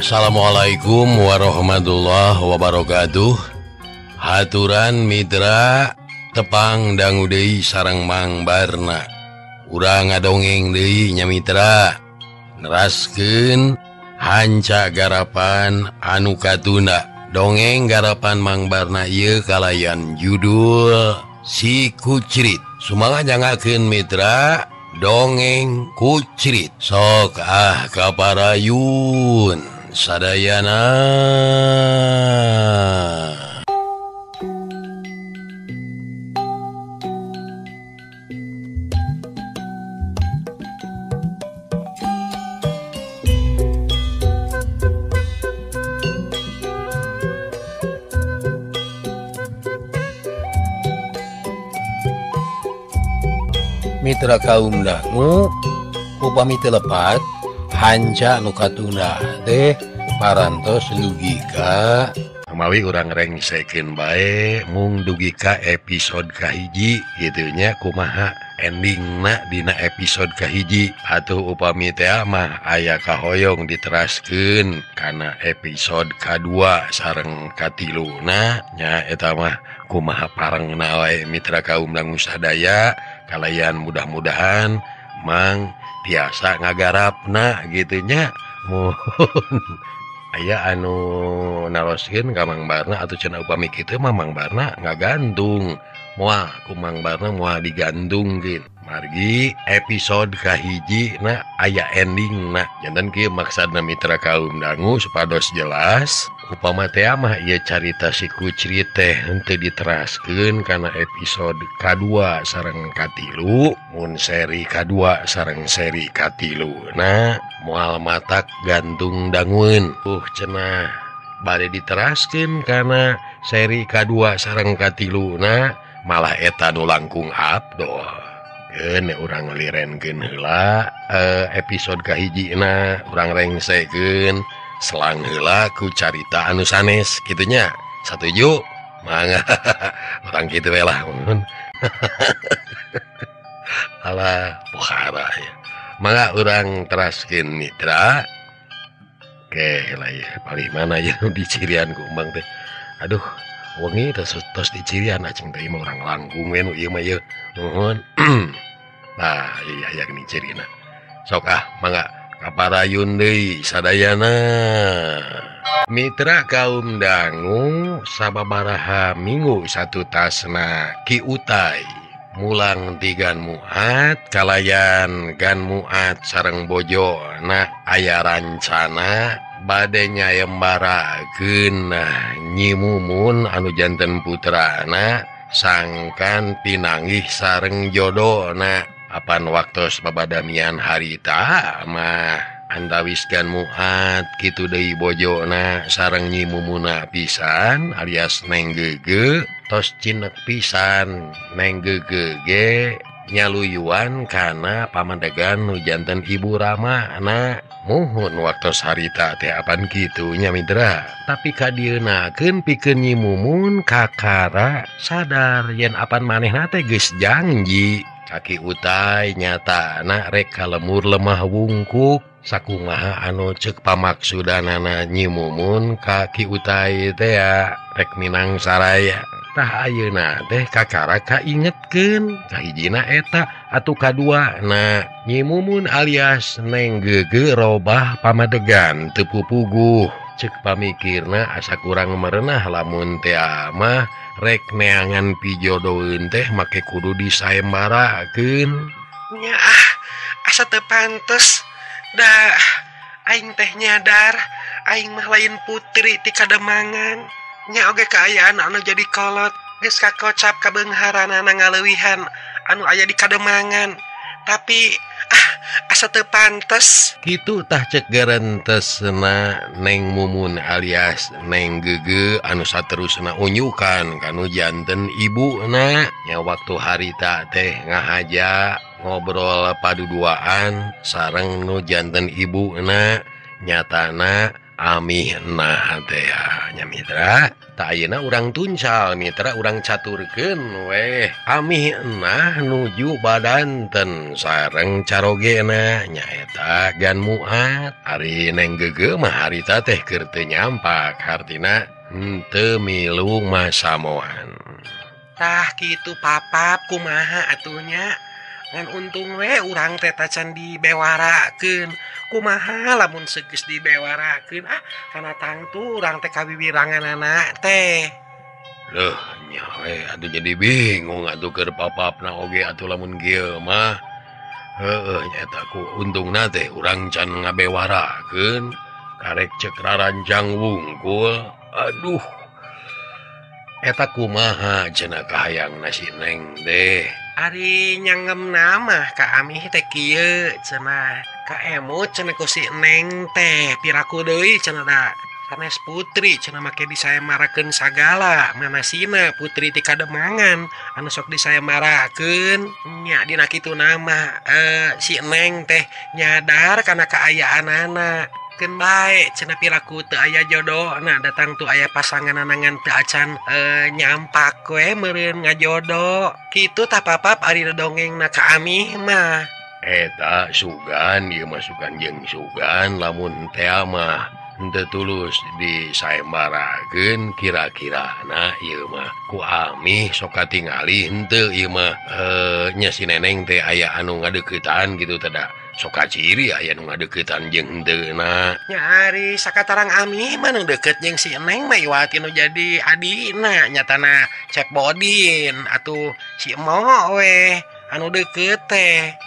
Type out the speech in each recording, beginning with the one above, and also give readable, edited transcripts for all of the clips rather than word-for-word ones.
Assalamualaikum warahmatullahi wabarakatuh. Haturan Mitra tepang dangu deui sareng Mang Barna. Urang ngadongeng deui nya Mitra. Neraskeun hanca garapan anu katunda. Dongeng garapan Mang Barna ieu kalayan judul Si Kucrit. Sumaha jangakeun Mitra dongeng kucrit. Sok kaparayun sadayana. Mitra kaum dangu upami telepat hanca nu katunda teh parantos dugika mawi urang rengsekeun bae mung dugika episode kahiji kitu nya kumaha endingna dina episode kahiji atuh upami teh mah aya kahoyong diteraskeun kana episode kadua sareng katiluna nya eta mah kumaha parengna wae mitra kaum dangu sadaya. Kalayan mudah-mudahan Mang tiasa ngagarapna gitunya. Mohon aya anu naroskeun ka Mang Barna atuh cenah upami kitu mah Mang Barna ngagantung moal ku Mang Barna moal digantungkeun. Margi episode kahiji na aya endingna. Janten kieu maksudna mitra kaum dangu supados jelas upama teh mah ieu carita si Kucrit teh henteu diteraskeun kana episode kadua sareng katilu mun seri kadua sareng seri katilu na moal matak gantung dangueun cenah bade diteraskeun kana seri kadua sareng katilu na malah eta nu langkung abdol. Nek urang ngalirenkeun heula episode kahijina urang rengsekeun selang heula ku carita anu sanes kitunya. Satuju? Mangga urang kitu we lah mun. Alah pohara ya. Mangga urang teraskeun mitra. Oke lah ya paling mana ya dicirian ku Mang teh. Aduh wengi tos dicirian acing teh mah urang langkung we nu ieu mah ieu. Nuhun. Nah iya gini cirina. Sok mangga kaparayun deui sadayana. Mitra kaum dangu sababaraha minggu satu tasna Ki Utai mulang tigan muat kalayan gan muat sareng bojo na aya rancana bade nyayembarakeun Nyi Mumun anu janten putrana sangkan pinanggih sareng jodona. Apan waktos babadamian harita mah antawiskan muat kitu deui bojona sareng Nyi Mumuna pisan alias Neng Gege tos cinek pisan Neng Gege ge nyaluyuan kana pamandegan nu janten Ibu Rama na muhun waktos harita teh apan kitu nya mitra. Tapi kadienakeun pikeun Nyi Mumun kakara sadar yen apan manehna teh geus janji Kaki Utai nyatana rek kalemur lemah wungkuk sakumaha anu ceuk pamaksudanana Nyi Mumun Kaki Utai teh rek minang saraya. Tah ayeuna teh kakara kaingetkeun kahijina eta atuh kadua na Nyi Mumun alias Neng Gege robah pamadegan teu pupuguh. Cek pamikirna asa kurang merenah lamun teh mah rek neangan pijodoeun teh make kudu disayembarakeun. Nya asa teu pantes da aing teh nyadar aing mah lain putri ti kademangan. Nya oge kaayaan anu jadi kolot geus kakocap kabeungharanana ngaleuwihan anu aya di kademangan. Tapi asa teu pantes kitu tah cek garentesna Neng Mumun alias Neng Gege anu saterusna unyukan kanu janten ibuna. Nya waktu harita teh ngahaja ngobrol paduduaan sareng nu janten ibuna nyatana Amih nah teh nya Mitra tak ayeuna urang tuncal Mitra urang caturkeun weh amih nah nuju badanten sareng carogena nyaeta Gan Muat ari Neng Gege mah harita teh keur teu nyampak hartina henteu milu masamoan. Tah kitu papap kumaha atunya ngan untung we urang teh tacan dibewarakeun kumaha lamun seges dibewarakeun kana tangtu urang teh kawiwiranganana teh. Loh nya we atuh jadi bingung atuh keur papapna oge atuh lamun kieu mah. Heeh nyaeta ku untungna teh urang can ngabewarakeun karek cek raranjang wungkul. Aduh eta kumaha cenah kahayangna si Neng deh. Ari nyanggem nama ka amih teh kieu cenah ka emut cenah ku si Neng teh piraku deui cenah da sanes putri cenah make disayembarakeun sagala manasina putri ti Kademangan anu sok disayembarakeun nya dina kitu nama si Neng teh nyadar kana kaayaanana keun bae cenah piraku teu aya jodohna datang tu aya pasangan anangan teu acan nyampak we meureun ngajodo kitu tah papap ari dongengna ka amih mah. Eta sugan ieu mah sugan jeung sugan lamun teh mah henteu tulus disayembarakeun kira-kirana ieu mah ku amih sok katingali henteu ieu mah nya si Neneng teh aya anu ngadeuketan gitu teh da sok kaciri aya nu ngadeuketan jeung henteuna. Nya ari sakatarang amih mah nu deukeut jeung si Neng mah iwati nu jadi adina nyatana Cep Bodin atuh si Emo we anu deukeut teh.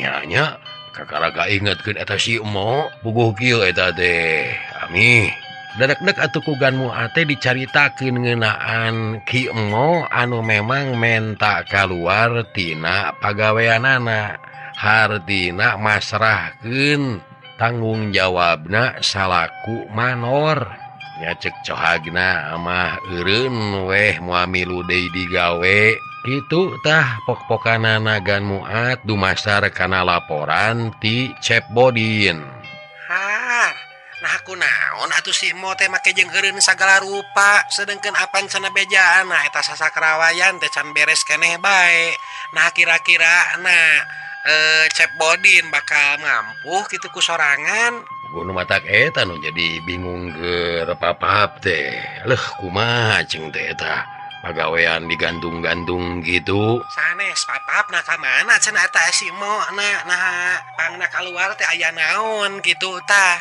Nya kakaraga ingetkeun eta si Emo puguh kieu eta teh amih. Dedek-dek atuh ku Gan Muat teh dicaritakeun ngeunaan Ki Emo anu memang menta kaluar tina pagaweanana. Hartina masrahkeun tanggung jawabna salaku manor nya cek cohagna mah eureun weh moal milu deui digawe kitu tah pok-pokanana Gan Muat dumasar kana laporan ti Cep Bodin. Nah kunaon atuh si Emo teh make jeung eureun sagala rupa sedengkeun apan cenah bejaana eta sasakrawayan teh can beres keneh bae. Nah kira-kira Cep Bodin bakal ngampuh gitu ku sorangan. Gunu matak eta nu jadi bingung keur papap teh. Leuh kumaha cing teh eta pagawean digantung-gantung gitu. Sanes papap nah ka mana cenah eta si Emo nah pangna kaluar teh aya naon gitu tah.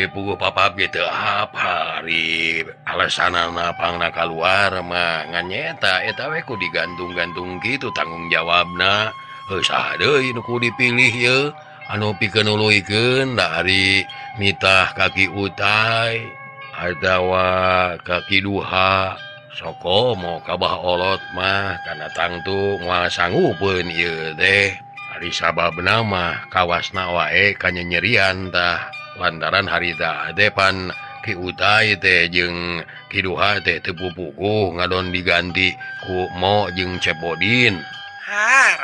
Puguh papap gitu apa hari alasanana pangna kaluar mah ngan nyeta eta we ku digantung-gantung gitu tanggung jawabna. Saha deui nu kudu dipilih ye anu pikeun nuluykeun da ari nitah kaki utai atawa kaki duha sokomo kabah olot mah kana tangtu moal sanggupeun ieu teh ari sababna mah kawasna wae kanyerian tah lantaran harita depan Ki Utai teh jeung Ki Duha teh teu pupukuh ngadon diganti ku Mo jeung Cep Bodin.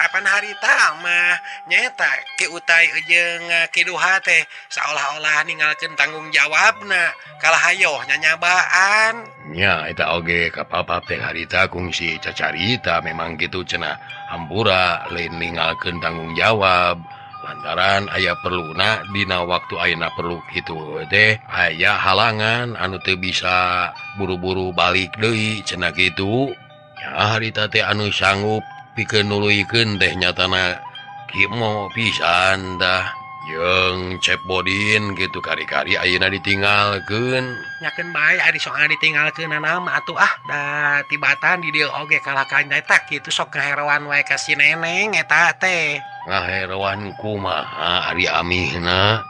Apan harita mah nyata Ki Utai jeung Ki Duha teh seolah-olah ninggalkeun tanggung jawabna kalah hayoh nyanyabaan. Nya eta oge ka papap teh harita kungsi cacarita memang gitu cenah hampura lain ninggalkeun tanggung jawab lantaran aya perluna dina waktu ayeuna perlu kitu teh aya halangan anu teu bisa buru-buru balik deui cenah kitu. Ya harita teh anu sanggup pikeun nuluykeun teh nyatana Ki Emo pisan dah jeung Cep Bodin gitu kari-kari ayeuna ditinggalkeun. Nyakeun bae ari sok ditinggalkeunana mah atuh da tibatan di dieu oge kalakahan eta kitu sok ngaheroan wae ka si Neneng eta teh. Ngaheroan kumaha ari amihna?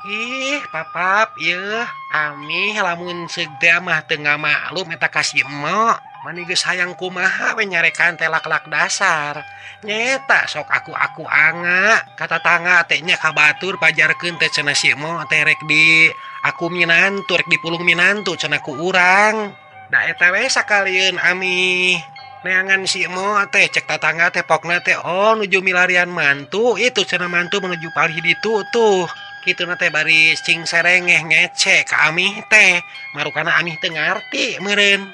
Papap ieu amih lamun segda mah teu ngamaklum eta ka si Emo. Mani geus hayang kumaha we nyarekan teh lak-lak dasar. Nyeta sok aku anga kata tangga teh nya kabatur pajarkeun teh cenah si Emo teh rek di aku minantu rek dipulung minantu cenah ku urang. Da eta we sakalieun amih neangan si Emo teh cek tatangga teh pokna teh nuju milarian mantu itu cenah mantu menuju palih ditu tuh. Kitu na teh bari cing serengeh ngece ka Amih teh. Marukana Amih teu ngarti meureun.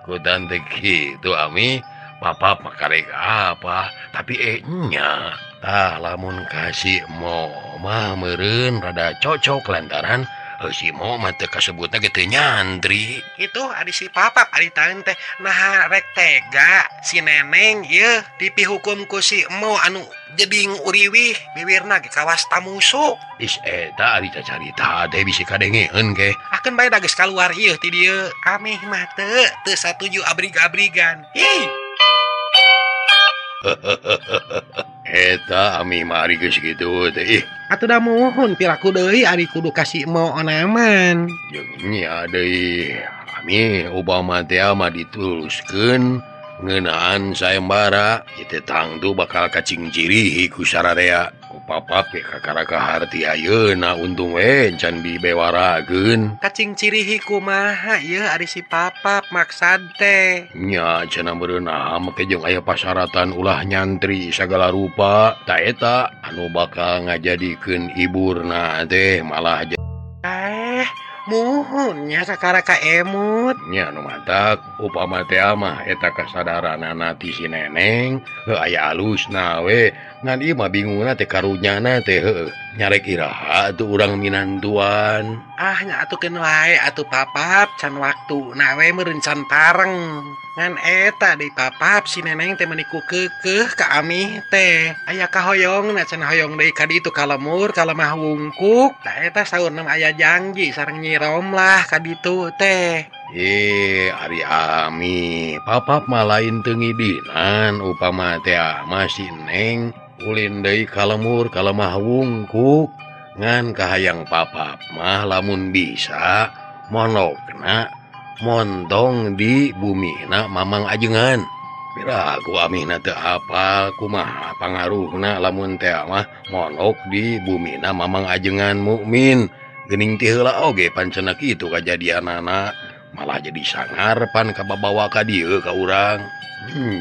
Ku tante gitu Ami papa makarek apa tapi nya tah lamun kasih mau mah meureun rada cocok lantaran si mau mah teu kasebutna gitu nyantri. Itu adi si papap adi taun teh nah rek tega si neneng ieu dipihukum ku si emo anu jeding uriwih bibirna ge kawas tamusu. Is eta ari carita teh bisi kadengeun ke. Akeun bae da geus kaluar ieu ti dieu. Amih mah teu satuju abrig-abrigan. Ih. Eta Ami mah ari geus kitu teh. Atuh da mohon piraku deui ari kudu kasih emo onaman. Jeung nya deui Ami Obama teh mah dituluskeun ngeunaan sayembara ieu tangtu bakal kacing ciri ku sararea ku papa pe kakara kaharti ayeuna untung we can dibewarakeun. Kacing cirihi kumaha ieu ari si papap maksad teh. Nya cenah beunah make jeung aya pasyaratan ulah nyantri sagala rupa ta eta anu bakal ngajadikeun iburna teh malah Muhunnya kakara ka emut. nya nu matak upama teh mah eta kasadaranana ti si neneng aya alusna we ngan ieu mah bingungna teh karunyana teh nyarek iraha atuh urang minantuan. Nya atukeun wae atuh papap can waktuna we meureun can pareng. Ngan eta deui papap si neneng teh meuni ku keukeuh ka Amih teh. Aya kahoyongna can hoyong deui ka ditu ka lemur ka lemah wungkuk. Da eta saurna aya janji sareng Nyi Romlah ka ditu teh. Ari Ami papap mah lain teu ngidinan upama teh mah si Neng ulin deui ka lemur ka lemah wungkuk ngan kahayang papap mah lamun bisa monokna montong di bumina Mamang Ajengan. Piraku Amihna teu apal kumaha pangaruhna lamun teh mah monok di bumina Mamang Ajengan Mukmin. Geuning ti heula oge pancena kitu kajadianana malah jadi sangar pan kababawa ka dieu ka urang.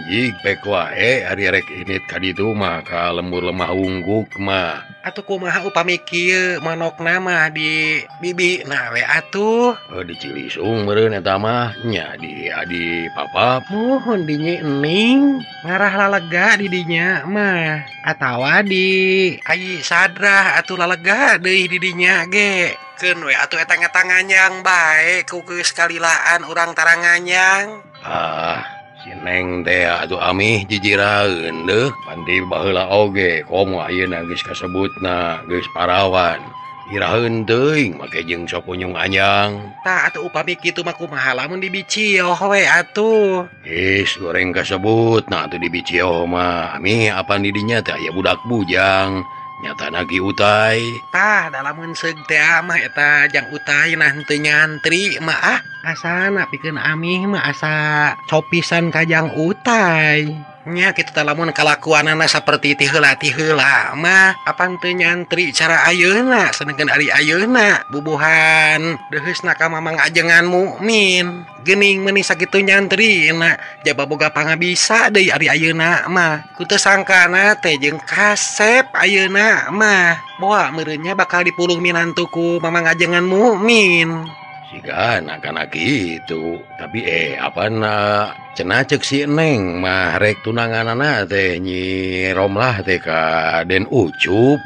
Jig pek wae ari rek init ka ditu mah ka lembur lemah wungkuk mah. Atuh kumaha upami kieu manokna mah di bibina we atuh. Di Cilisung meureun eta mah nya di adi papap. Muhun di Nyi Ening ngarah lalega di dinya mah atawa di Ai Sadrah atuh lalega deui di dinya ge. Keun we atuh eta nganyang bae ku geus kalilaan urang taranganyang. Si Neng teh atuh Amih jijiraeun deuh panti baheula oge komo ayeuna geus kasebutna geus parawan. Iraheun teuing make jeung sok unyung anyang. Tah atuh upami kitu mah kumaha lamun dibicioh we atuh. Goreng kasebut nah atuh dibicioh mah Amih apan di dinya teh aya budak bujang nyatana Ki Utai. Tah da lamun seug teh mah eta Jang Utai nah teu nyantri mah asana pikeun Amih mah asa copisan ka Jang Utai. Nya kitu teh lamun kalakuanana saperti ti heula mah apan teu nyantri cara ayeuna saneunkeun ari ayeuna bubuhan deheusna ka Mamang Ajengan Mukmin. Geuning meuni sakitu nyantrina jaba boga pangabisa deui ari ayeuna mah. Ku teu sangkana teh jeung kasep ayeuna mah moal meureunnya bakal dipulung minantu ku Mamang Ajengan Mukmin. Siga anak-anak gitu tapi apana cenah ceuk si Neng mah rek tunanganana teh Nyi Romlah teh ka Den Ucup.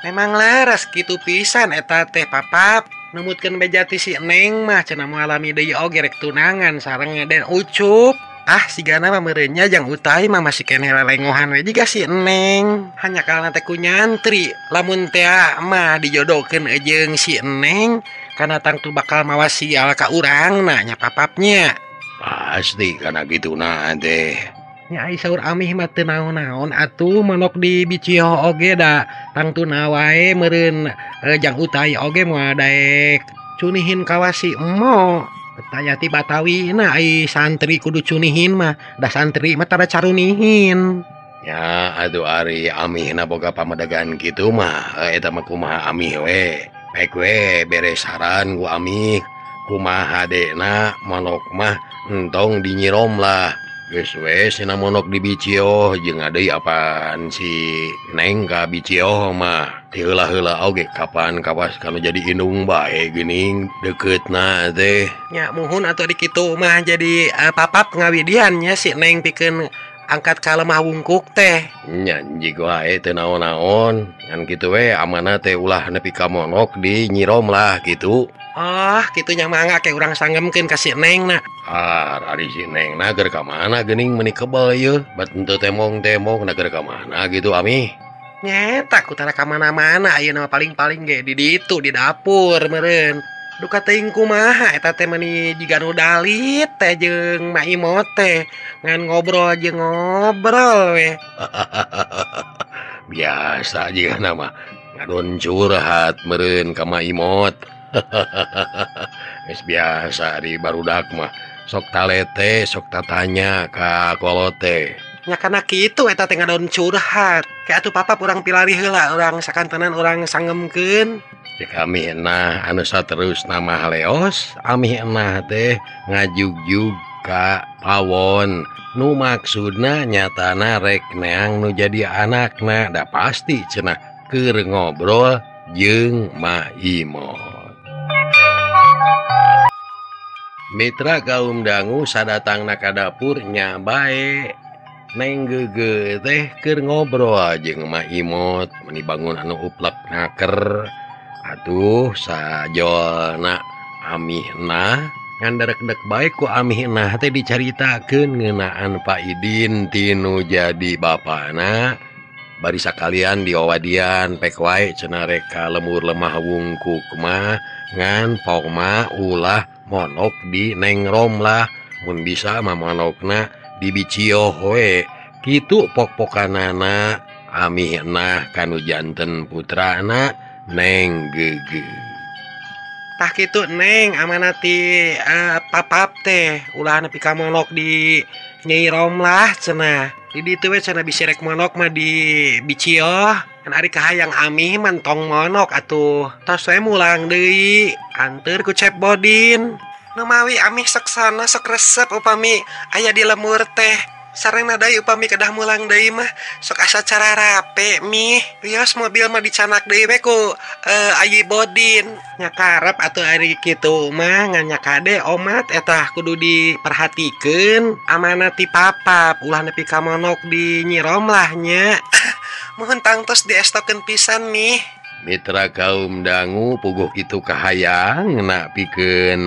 Memang leres kitu pisan eta teh papap. Numutkeun bejati si Neng mah cenah mengalami deui oge rek tunangan sareng Den Ucup. Sigana mah meureunnya Jang Utai mah masih keneh lelengohan we jiga si Neng. Hanya kalana teh ku nyantri lamun teh mah dijodohkeun jeung si Neng kana tangtu bakal mawa sial ka urang nya papapnya. Pasti kana kituna teh. Nya ai saur Amih mah teu naon-naon atuh manok dibicioh oge da tangtuna wae meureun Jang Utai oge moal daek cunihin kawasi emo. Tayati Batawina ai santri kudu cunihin mah da santri mah tara carunihin. Ya atuh ari Amihna boga pamadegan kitu mah eta mah kumaha Amih we. Pek we beres saran ku Amih kumaha dekna monok mah entong di Nyi Romlah. Geus we cenah monok dibicioh jeung deui apaan si Neng ka bicioh mah. heula-heula oge kapan kapas kanu jadi indung bae geuning deketna teh. Nya muhun atuh di kitu mah jadi papap ngawidian nya si Neng pikeun angkat ka lemah wungkuk teh. Nya jig wae teu naon-naon ngan kitu we amanah teh ulah nepi ka monok di Nyirom lah gitu. Oh, kitunya mangga kayak urang sanggemkeun ka si Neng na. Ari si Neng na keur ka mana geuning meuni kebal ieu bat henteu temong-temong na keur ka mana gitu Ami. Nyeta kutara ka mana-mana ayeuna paling-paling ge di ditu di dapur meureun. Duka teuing kumaha eta teh meuni jiga nu dalit teh jeung Mak Imot teh ngan ngobrol jeung ngobrol we. Biasa jiga nama ngadon curhat meureun ka Mak Imot. Geus biasa di barudak mah sok talete sok tatanya ka kolot teh. Nya kana kitu eta teh ngadon curhat. Kayak atuh papa urang pilari heula urang sakantenan urang sanggemkeun. Cek Ami enah anu saterus nama leos Ami enah teh ngajugjug ka pawon nu maksudna nyatana rek neang nu jadi anakna da pasti cenah keur ngobrol jeung Mak Imot. Mitra kaum dangu sadatangna ka dapur nya bae Neng Gege teh keur ngobrol jeung Mak Imot meuni bangun anu uplek naker. Atuh sajolna Amihna nganderek-dek bae ku Amihna teh dicaritakeun ngeunaan Pak Idin tinu jadi bapana. Bari sakalian diowadian pek wae cenah rek ka lemur lemah wungkuk mah ngan pokma ulah monok di Neng Rom lah mun bisa mah monokna di Bicioh we kitu pok-pokanana Amihna kanu janten putrana Neng Gege. Tah kitu Neng amanati papap teh ulah nepi ka monok di Nyai Rom lah cenah. Di ditu we cenah bisi rek monok mah di Bicioh. Kan ari kahayang Amih mentong monok atuh. Tos we mulang deui anteur ku Cep Bodin. Numawi Amih sok sana sok resep upami aya di lemur teh. Sareng deui upami kedah mulang deui mah sok asa cara rape mi. Wios mobil mah dicanak deui we ku Ayi Bodin. Nya karep atuh ari kitu mah ngan nya kade omat eta kudu diperhatikeun amanah ti papap ulah nepi ka monok di Nyirom lah nya. Mohon tangtos diestokeun pisan mi. Mitra kaum dangu puguh kitu kahayang na pikeun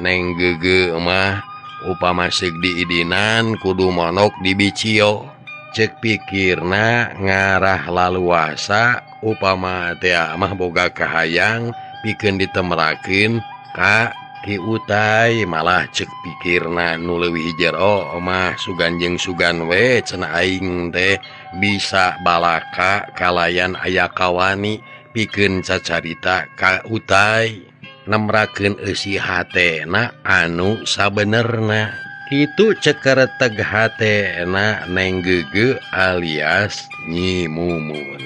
Neng Gege mah upama seug diidinan kudu monok di Bicioh. Cek pikirna ngarah laluasa upama teh mah boga kahayang pikeun ditemerakeun ka Ki Utai malah cek pikirna nu leuwih jero mah sugan jeung sugan we cenah aing teh bisa balaka kalayan aya kawani pikeun cacarita ka Utai nemrakeun eusi hatena anu sabenerna. Kitu cekereteg hatena Neng Gege alias Nyi Mumun.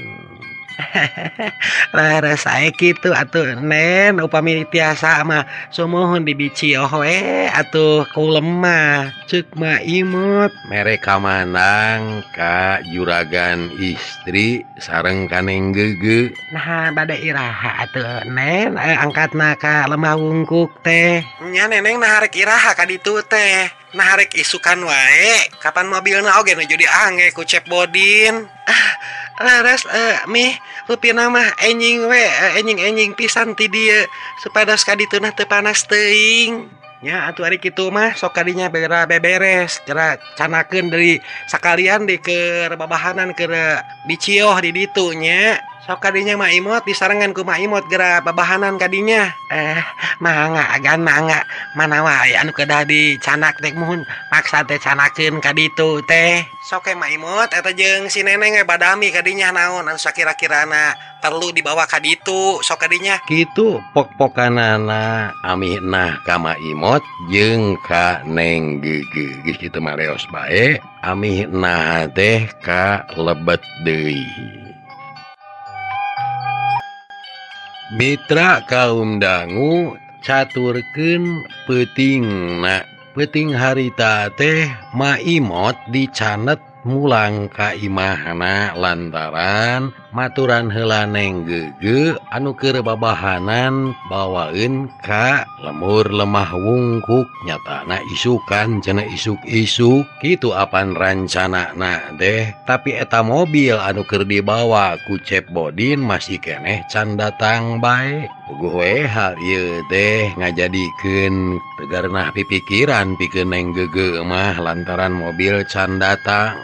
Laras sae kitu atuh Nen upami tiasa mah sumuhun di Bicioh we atuh kulem mah ceuk Mak Imot mere kamandang ka juragan istri sareng ka Neng Gege. nah bade iraha atuh Nen angkatna ka lemah wungkuk teh nya Neneng nah arek iraha ka ditu teh nah arek isukan wae kapan mobilna oge nuju diangge ku Cep Bodin. Laras mi rupina mah enjing we enjing pisan ti dieu supados ka ditu nah teu panas teuing. Nya atuh ari kitu mah sok kadinya beberes cara canakeun dari sakalian di keur babahanan keur Bicioh di ditu nya. Sok kadinya Mak Imot disarengan ku Mak Imot geura babahanan kadinya. Mangga agan mangga mana wae anu kedah dicanak teh muhun maksa teh canakeun ka ditu teh. Sok Mak Imot eta jeung si Neneng we badami kadinya naon anu sakira-kirana perlu dibawa ka ditu sok kadinya. Kitu pok-pokanana Amihna ka Mak Imot jeung ka Neng Gege geus kitu mah leos bae Amihna teh ka lebet deui. Mitra kaum dangu caturkeun peutingna. Peuting harita teh Mak Imot dicanet mulang ka imahna lantaran maturan heula Neng Gege anu keur babahanan bawaeun ka lemur lemah wungkuk nyatana isukan cenah isuk-isuk kitu apan rancanana teh tapi eta mobil anu keur dibawa ku Cep Bodin masih keneh can datang bae puguh we hal ieu teh ngajadikeun tegarna pipikiran pikeun Neng Gege mah lantaran mobil can datang.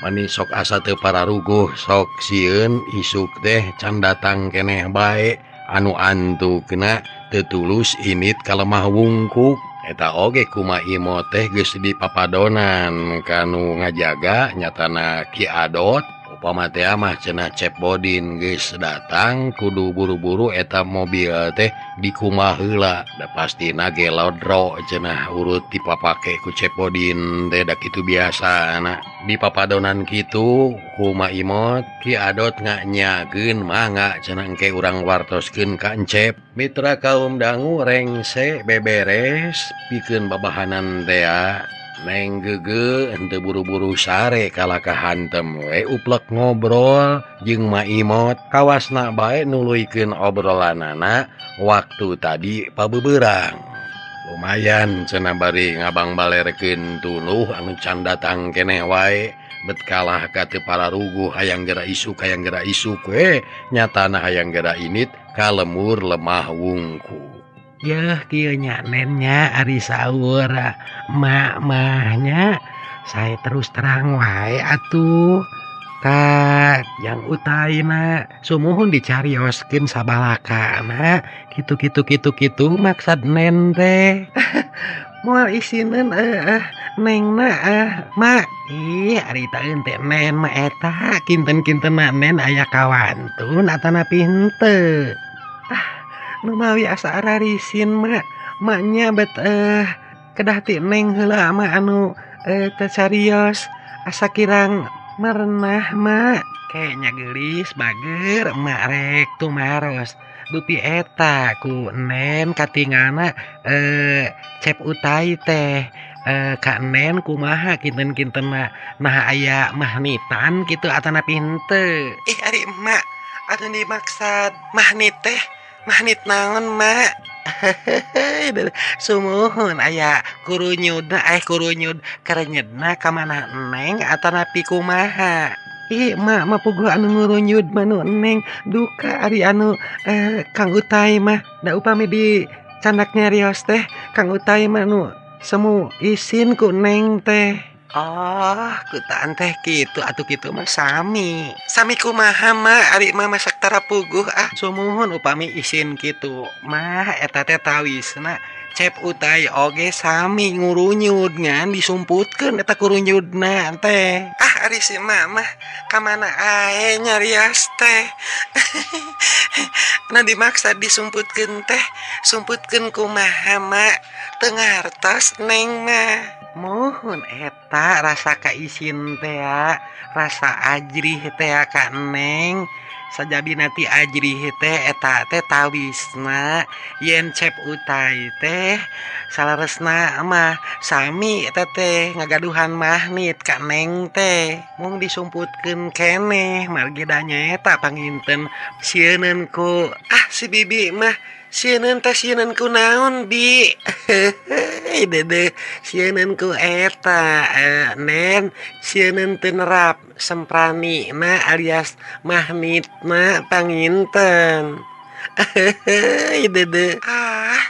Mani sok asa teu pararuguh sok sieun isuk teh can datang keneh bae anu antukna teu tulus init ka lemah wungkuk eta oge kumaha imot teh geus dipapadonan kanu ngajaga nyatana Ki Adot upama teh mah cenah Cep Bodin geus datang kudu buru-buru eta mobil teh dikumaha heula da pastina ge lodro cenah urut dipapake ku Cep Bodin teh da kitu biasana dipapadonan kitu kumaha imot Ki Adot nganyageun mangga cenah engke urang wartoskeun ka Encep mitra kaum dangu rengse beberes pikeun babahanan teh Neng Gege henteu buru-buru sare kalaka hantem we uplek ngobrol jeung Maimot kawasna bae nuluykeun obrolanana waktu tadi pabeberang lumayan cenah bari ngabang balerkeun tuluh anu can datang keneh wae bet kalah ka teu pararuguh hayang geura isuk we nyatana hayang geura init ka lemur lemah wungkuk. Yah kieu nya nennya ari saur mak-mahnya saya terus terang wae atuh ka yang utaina sumuhun dicarioskeun sabalakana kitu maksud nen teh moal isineun nengna mak ih ari teu teh nen mah eta kinten-kintenna nen aya kawantun atanapi henteu numawi asa ararisin maknya bet kedah ti Neng heula mah anu teu carios asa kirang merenah mak kayaknya geulis bager emak rek tumaros dupi eta ku Nen katinggalna Cep Utai teh Kak Nen kumaha kinten-kintenna nah aya mahnitan kitu atanapi henteu ari emak atuh dimaksud mahnit teh mahnit naon mak sumuhun aya kurunyud kerenyedna ka mana Neng atanapi kumaha ih mak mah puguh anu ngurunyud manu Neng duka ari anu Kang Utai mah da upami di candak nyarios teh Kang Utai mah nu semu isin ku Neng teh oh kutaan teh kitu atuh kitu mah sami kumaha mah ari mah masak tara puguh sumuhun upami isin kitu mah eta teh tawisna Cep Utai oge sami ngurunyud ngan disumputkeun eta kurunyudna teh ari si mah ka mana ae nyarios teh na dimaksud disumputkeun teh sumputkeun kumaha mak teu ngartos Neng mah mohon eta rasa kaisin teh rasa ajrih teh Kak Neng sajabi nanti ajrih teh eta teh tawisna yen Cep Utai teh salaresna mah sami eta teh ngagaduhan mahnit Kak Neng teh mung disumputkeun keneh margi da nyaeta panginten sieunun ku si bibi mah sieunun teh sieunun ku naon bi dede sieunun ku eta Nen sieunun teu nerap sempranina alias mahnitna panginten dede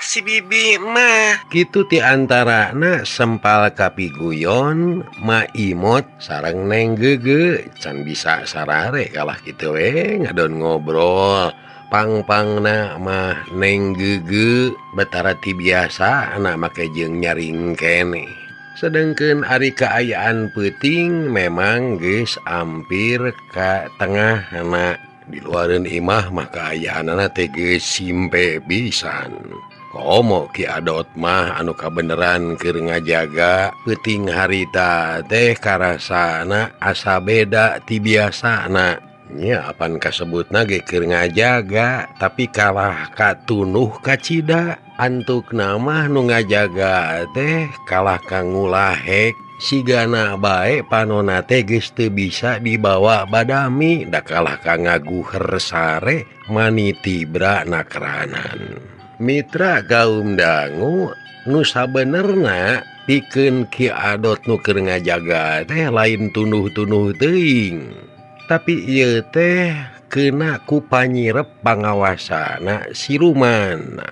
si bibi mah kitu ti antarana sempal kapiguyon Maimot sareng Neng Gege can bisa sarare kalah kitu we ngadon ngobrol pang-pangna mah Neng Gege betara ti biasa anak make jeung nyaring kene sedengkeun ari kaayaan peuting memang geus ampir ka tengah anak di luareun imah mah kaayaanana teh geus simpe pisan komo Ki Adot mah anu kabeneran keur ngajaga peuting harita teh karasana asa beda ti biasana nya apan kasebutna ge keur ngajaga tapi kalah katunuh kacida antuk nama nu ngajaga teh kalah kangulahek sigana bae panona teh geus teu bisa dibawa badami da kalah ka ngaguher sare maniti bra nakeranan mitra kaum dangu nu sabenerna pikeun Ki Adot nu keur ngajaga teh lain tunuh-tunuh teuing tapi ieu teh kena ku panyirep pangawasana siluman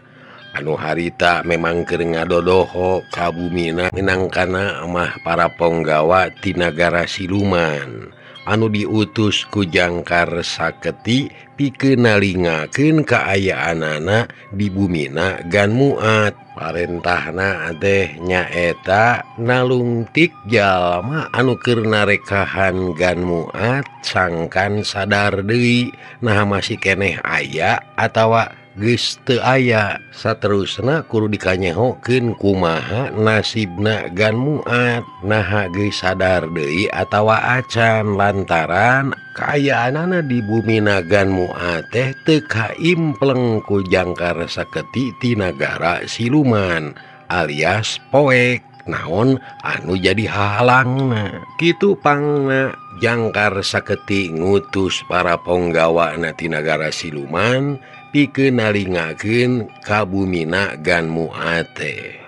anu harita memang keur ngadodoho ka bumina minangkana mah para ponggawa ti nagara siluman anu diutus ku Jangkar Saketi pikeun nalingakeun kaayaanana di bumina Ganmuat parentahna teh nyaeta nalungtik jalma anu keur narekahan Ganmuat sangkan sadar deui nah masih keneh aya atawa geus teu aya saterusna kudu dikanyehokeun kumaha nasibna Ganmuat naha geus sadar deui atawa acan lantaran kaayaanana di bumina Ganmuat teh teu kaimpleng ku Jangkar Saketi ti nagara siluman alias poek naon anu jadi halangna kitu pangna Jangkar Saketi ngutus para ponggawa ti nagara siluman pikeun nalingakeun ka bumina Ganmuat teh.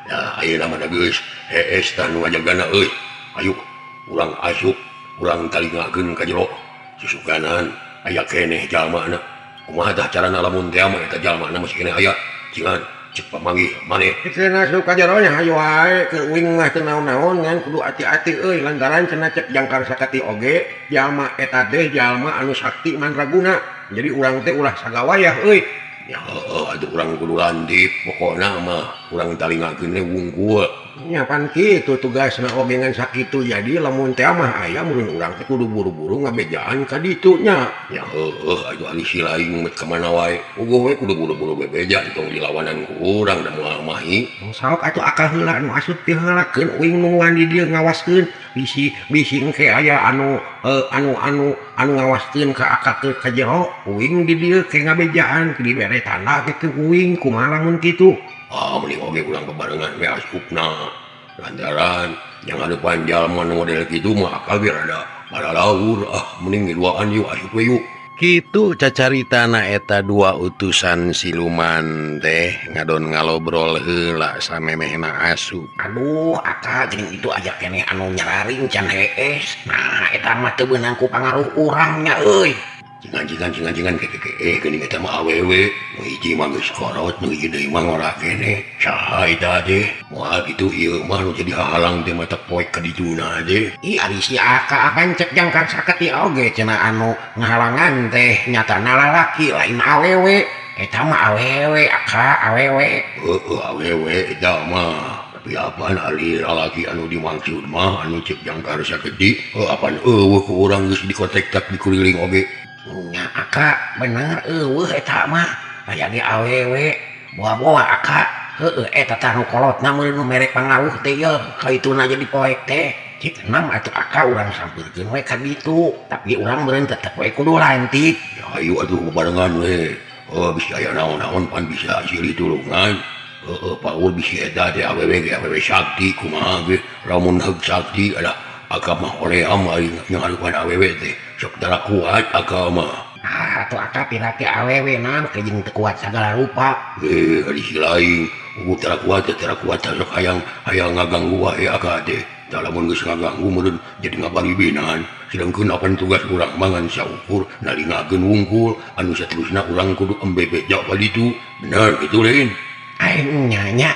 Ya ayeuna mah geus hees tah nu ngajagana euy. Ayo urang asup, urang talingakeun ka jero. Susukanan aya keneh jalmana. Kumaha tah carana lamun teh mah eta jalmana masih keneh aya. Cingan cek pamanggih maneh. Pikeun asup ka jero nya hayu wae keur uing mah teu naon-naon ngan kudu ati-ati euy lantaran cenah cek Jangkar Saketi oge jalma eta teh jalma anu sakti mandraguna. Jadi urang teh ulah sagawayah euy. Ya atuh urang kudu landip pokona mah urang talingakeun teh wungkul. Nya pan kitu tugasna oge ngan sakitu jadi lamun teh mah aya mun urang teh kudu buru-buru ngabejaan ka ditu nya. Ya atuh ali silaing met ka mana wae. Ugo we kudu buru-buru bebeja tong dilawanan ku urang da moal mahi. Sok atuh akal heula anu asup teh heula keun uing nungguan di dieu ngawaskeun bisi engke aya anu ngawaskeun ka akal ka jero uing di dieu ke ngabejaan ke dibere tanda ke uing kumaha lamun kitu. Mending oge urang bebarengan we asupna lantaran yang ada panjalma nu model kitu mah akal ge rada laur mending duaan yuk asup we yuk. Kitu cacaritana eta dua utusan siluman teh ngadon ngalobrol heula samemehna asup. Aduh aka jeung itu aja keneh anu nyararing can hees. Nah eta mah teu beunang ku pangaruh urangnya euy. Jingan geuning eta mah awewe nu hiji mah geus korot nu hiji deui mah ngora keneh saha eta teh moal kitu ieu mah nu jadi hahalang teh mata poek ka dituna teh. Ih ari si aka akan cek Jangkar Saketi oge cenah anu ngahalangan teh nyatana lalaki lain awewe eta mah awewe aka awewe. Awewe eta mah tapi apaan ari lalaki anu dimaksud mah anu cek Jangkar Saketi apaan eueuh ku urang geus dikotek-tek dikeliling oge. Nya aka bener eueuh eta mah aya di awewe boa-boa aka heueuh eta tah nu kolotna mun nu mere pangaruh teh yeuh kaituna jadi poek teh cik enam atuh aka urang sampirkeun we ka ditu tapi urang meureun tetep we kudu lantik. Ya ayo atuh bebarengan we bisa aya naon-naon pan bisa silih tulungan Paul bisa eta teh awewe sakti kumaha ge lamun heug sakti ada aka mah oream ari ngaharupan awewe teh sok tara kuat aka mah. Atuh aka pirati awewe naon ke jeung teu kuat sagala rupa. Ari silaing ugu tara kuat sok hayang ngaganggu wae aka teh. Da lamun geus ngaganggu meureun jadi ngabaribinan. Sedengkeun apan tugas urang mangan saukur nalingakeun wungkul anu saterusna urang kudu embebeja ka ditu. Bener kitu lain. Aing nya.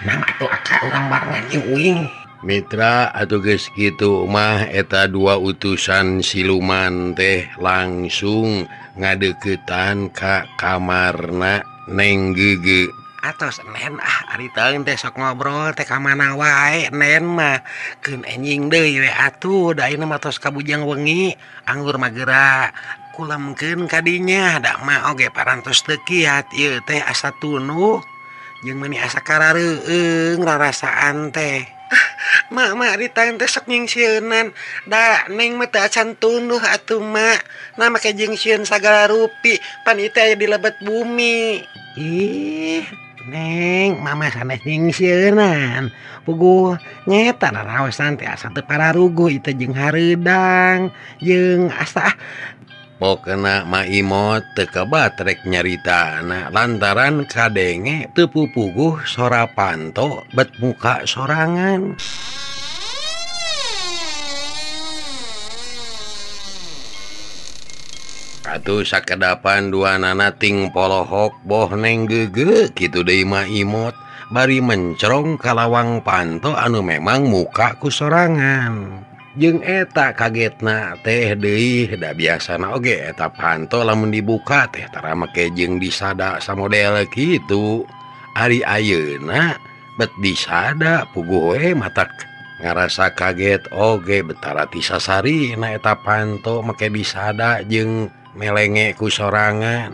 Nam atuh aka urang barengan jeung uing. Mitra atuh geus kitu mah eta dua utusan siluman teh langsung ngadeuketan ka kamarna Neng Gege. Atos nen ari taeun teh sok ngobrol teh ka mana wae nen mah keun enjing deui we atuh da ayeuna mah tos kabujang wengi anggur mah geura kulemkeun ka dinya da mah oge parantos teu kiat ieu teh asa tunuh jeung meuni asa karareueung rarasaan teh. mak ditanya teh sok nyingsieunan da neng mah teu acan tunduh atuh mak nah make jeung sieun sagala rupi pan ieu teh aya di lebet bumi. Ih neng mama sanes nyingsieunan puguh nyeta raraosan teh asa teu pararuguh ieu jeung hareudang jeung asa pokona Maimot teu kabatrek nyaritana lantaran kadenge teu pupuguh sora Panto bet muka sorangan. Atuh sakedapan dua nana ting polohok boh neng gege kitu deui Maimot bari mencrong ka lawang Panto anu memang muka ku sorangan. Jeung eta kagetna teh deui da biasana oge eta Panto lamun dibuka teh tara make jeung disada samodel kitu. Ari ayeuna bet disada puguh we matak ngarasa kaget oge betara ti sasarina eta Panto make disada jeung melenge ku sorangan.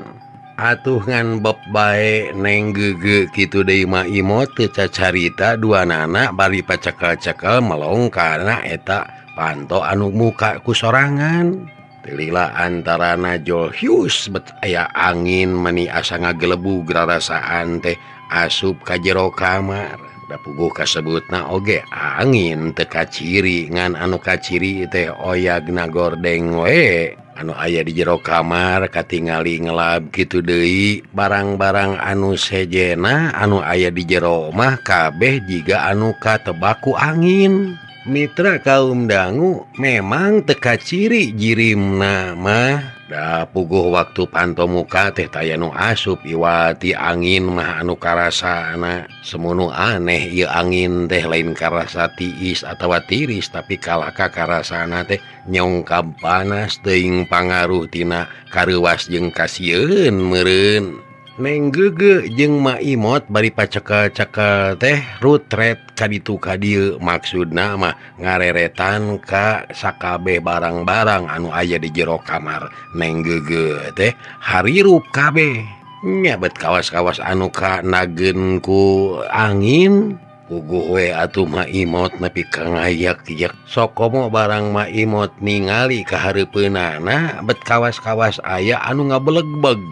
Atuh ngan beb bae neng gege kitu deui Maimot teu cacarita duanana bari pacekel-cekel melong kana eta Panto anu muka ku sorangan. Tilila antara najol hius bet aya angin meni asa ngagelebug rarasaan teh asup ka jero kamar. Da puguh kasebutna oge angin teu kaciri ngan anu kaciri teh oyagna gordeng we. Anu aya di jero kamar katingali ngelab kitu deui barang-barang anu sejena anu aya di jero mah kabeh jiga anu katebaku angin. Mitra kaum dangu memang teka ciri jirimna mah da puguh waktu Panto muka teh taya nu asup iwati angin mah anu karasana semunu aneh ieu angin teh lain karasa tiis atawa tiris tapi kalaka karasana teh nyongkab panas teuing pangaruh tina kareuwas jeung kasieun meureun. Neng gege jeung Maimot bari pacekel-cekel teh rutret kaditu kadieu maksudna mah ngareretan ka sakabeh barang-barang anu aya di jero kamar neng gege teh harirup kabeh nya bet kawas-kawas anu ka nageun ku angin. Puguh we atuh Maimot nepi ka ngayak-yak sok komo barang Maimot ningali ka hareupeunana bet kawas-kawas aya anu ngabeleg-beg.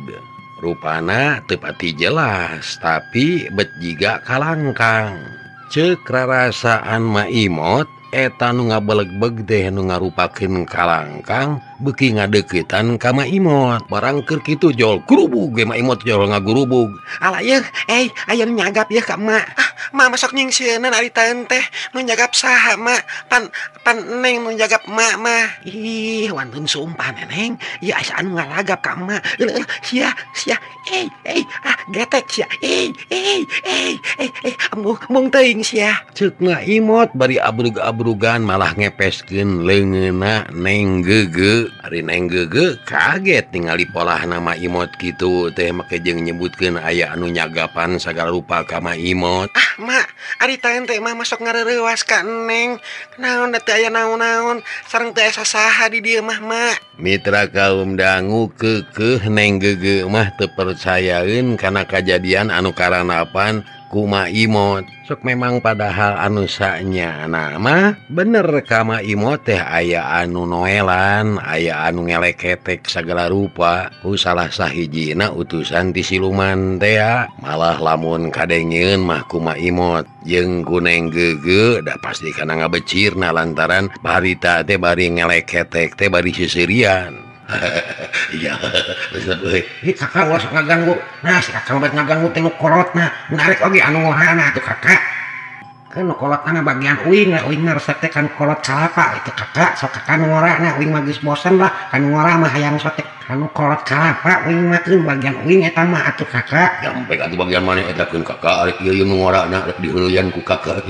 Rupana teu pati jelas tapi bet jiga kalangkang. Ceuk rarasaan Maimot eta nu ngabeleg-beg teh nu ngarupakeun kalangkang beuki ngadeuketan ka Maimot. Barang keur kitu jol gurubug ge Maimot jol ngagurubug. Alah yeuh aya nu nyagap yeuh ka mak. Mak masok nyingsieunan ari taeun teh nu nyagap saha mak pan neng nu nyagap mak mah. Ih wantun sumpah neng ieu asa anu ngalagap ka mak. Sia getek sia. Mung teuing sia. Ceuk Maimot bari abrug-abrugan malah ngepeskeun leungeunna neng gege. Ari neng gege kaget ningali polahna Maimot kitu teh make jeung nyebutkeun aya anu nyagapan sagala rupa ka Maimot. Mak ari taeun teh mah masok ngareurewas ka neng. Naon da teu aya naon-naon sareng teu aya sasaha di dieu mah mak. Mitra kaum dangu keukeuh neng gege mah teu percayaeun kana kajadian anu karanapan ku Maimot. Sok memang padahal anu sanyana mah bener ka Maimot teh aya anu noelan, aya anu ngeleketek sagala rupa ku salah sahijina utusan ti siluman teh. Malah lamun kadengeun mah ku Maimot jeung ku neng gege da pasti kana ngabecirna lantaran barita teh bari ngeleketek teh bari sisirian. Iya, kakak gak usah ngaganggu. Nah si kakak buat ngaganggu teh nu kolotna menarik oge anu ngorana tuh kakak. Kan nu kolotna bagian uing resep teh kan kolot kalapa itu kakak. So kakak nu ngorana uing mah geus bosen lah. Kan ngora mah hayang sotek anu kolot kalapa uing mah keun bagian uing eta mah atuh kakak. Jampe atuh bagian mana eta keun kakak ari ieu nu ngorana rek diheuleyan ku kakak.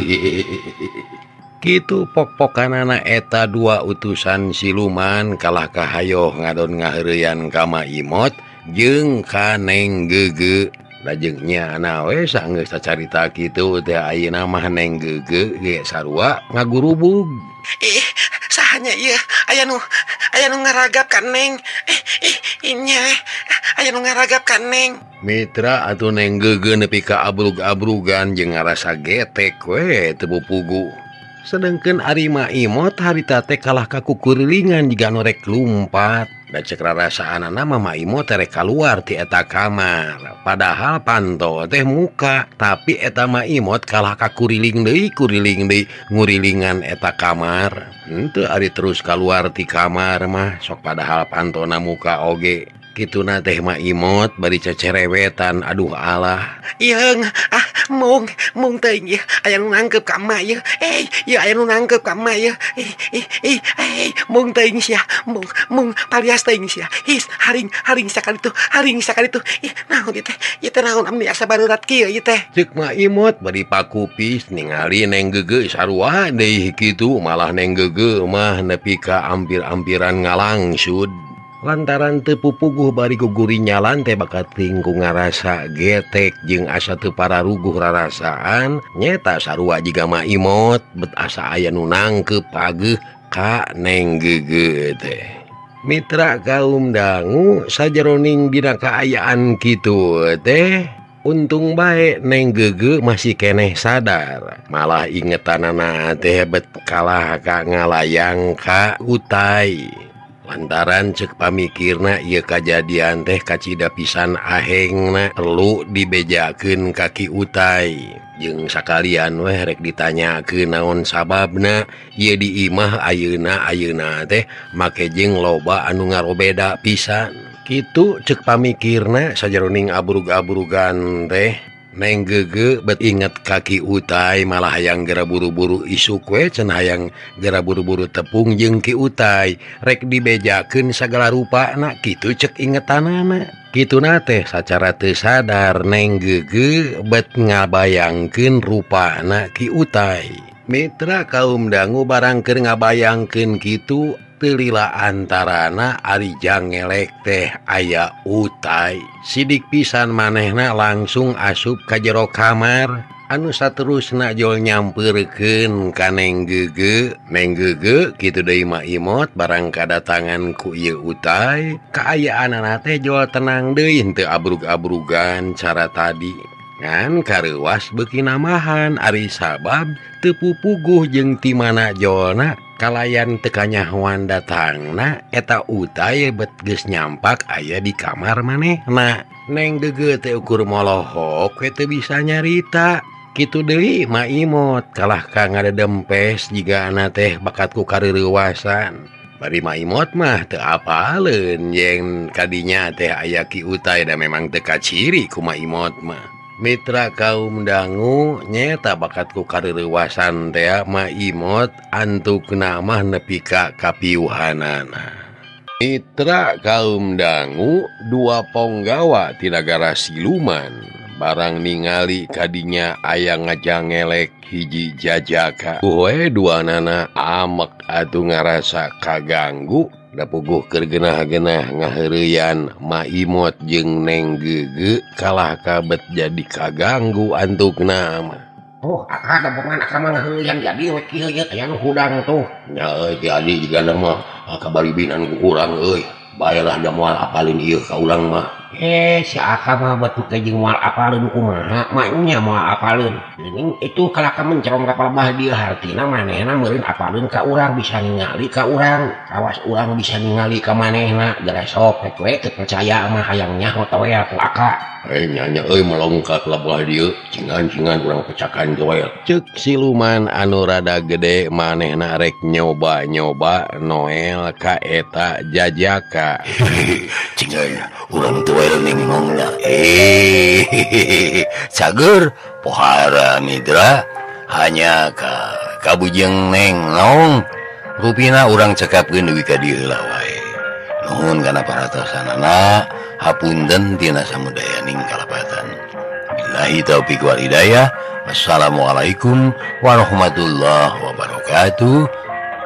Kitu pok-pokanana eta dua utusan siluman kalah kahayoh ngadon ngaheureuyan ka Maimot jeung ka neng gege. Lajengnya nawe saenggeus sacarita kitu teh ayeuna mah neng gege ge sarua ngagurubug. Sahanya ieu aya nu ngaragap ka neng. Inya aya nu ngaragap ka neng. Mitra atuh neng gege nepi ka abrug-abrugan jeung ngarasa getek we teu puguh. sedangkan Arima Imot harita teh kalah kakukurilingan jika norek lumpat dan cek rarasaan nama Maimot terek keluar ti eta kamar padahal panto teh muka tapi eta Maimot kalah kakuriling deui ngurilingan eta kamar henteu ari terus keluar ti kamar mah sok padahal pantona muka oge kituna teh Maimot bari cecerewetan aduh alah Yang mung teuing ya aya nu nangkep ka emak ya ya aya nu nangkep ka emak ya mung teuing sia mung palias teuing sia haring sakali tu naon ieu teh naon amni asa barurat kieu ieu teh cek Maimot bari pakupis ningali Neng Gege sarua deui kitu malah Neng Gege mah nepi ka ampir-ampiran ngalangsud lantaran teu pupuguh bari guguri nyalan teh bakat tingku ngarasa getek jeung asa teu pararuguh rarasaan nyeta sarua jiga Maimot bet asa aya nu nangkep pageuh ka Neng Gege teh mitra kaum dangu sajeroning dina kaayaan kitu teh untung bae Neng Gege masih keneh sadar malah ingetanana teh bet kalah ka ngalayang ka Utai lantaran cek pamikirna ieu kajadian teh kacida pisan ahengna perlu dibejakeun kaki Utai jeung sakalian weh rek ditanyakeun naon sababna ieu diimah ayeuna teh make jeung loba anu ngarobeda pisan kitu cek pamikirna sajeroning abrug-abrugan teh Neng Gege bet inget kaki Utai malah hayang gera buru-buru isuk we cenah hayang gera buru-buru tepung jeung Ki Utai rek dibejakeun sagala rupana kitu cek ingetanana kituna teh sacara teu sadar Neng Gege bet ngabayangkeun rupana Ki Utai mitra kaum dangu barang keur ngabayangkeun kitu lila antarana ari jangelek teh aya Utai sidik pisan manehna langsung asup ka jero kamar anu saterusna jol nyampeurkeun ka Neng Gege kitu deui Maimot barang kadatangan ku ieu Utai kaayaanana teh jol tenang deui henteu abrug-abrugan cara tadi ngan kareuwas beuki namahan ari sabab teu pupuguh jeung ti mana jolna kalayan teu kanyahoan datangna eta Utai bet geus nyampak aya di kamar manehna Neng Gege teh ukur molohok we teu bisa nyarita kitu deui Maimot kalah ka ngadedempes jigana teh bakat ku kareurewasan bari Maimot mah teu apaleun yen kadinya teh aya Ki Utai da memang teu kaciri ku Maimot mah mitra kaum dangu nyeta bakat ku kareurewasan teh Maimot antukna mah nepi ka kapiuhanana mitra kaum dangu dua ponggawa ti nagara siluman barang ningali kadinya aya ngajangelek hiji jajaka we duanana amek atuh ngarasa kaganggu da puguh keur genah-genah ngaheureuyan Maimot jeung Neng Gege kalah kabet jadi kaganggu antukna mah oh ada bogan akama ngaheureuyan jadi we kieu ye aya nu hudang tuh nya euy ti adi jigana mah kabaribinan ku urang euy baelah da moal apalin ieu ka urang mah si Aka mah batu ke jeung moal apaleun kumaha maknya moal apaleun itu kalaka mencerong kapal bah dia hartina manehna meureun apaleun ka urang bisa ningali ka urang awas urang bisa ningali ka manehna geura sok we teu percaya mah hayang nyaho we aku Aka nyanya euy melongkat labah dieu cingan-cingan urang pecakan joel ceuk siluman anu rada gede manehna rek nyoba-nyoba noel ka eta jajaka cingan urang teu we ningongna cager pohara mitra hanya ka kabujeng Neng naon rupina urang cekapkeun duwi ka dieu heula wae nuhun kana paratosanana hapunten tina samudayaning kalapatan billahi taufiq wal hidayah wassalamualaikum warahmatullahi wabarakatuh.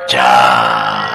Ciao.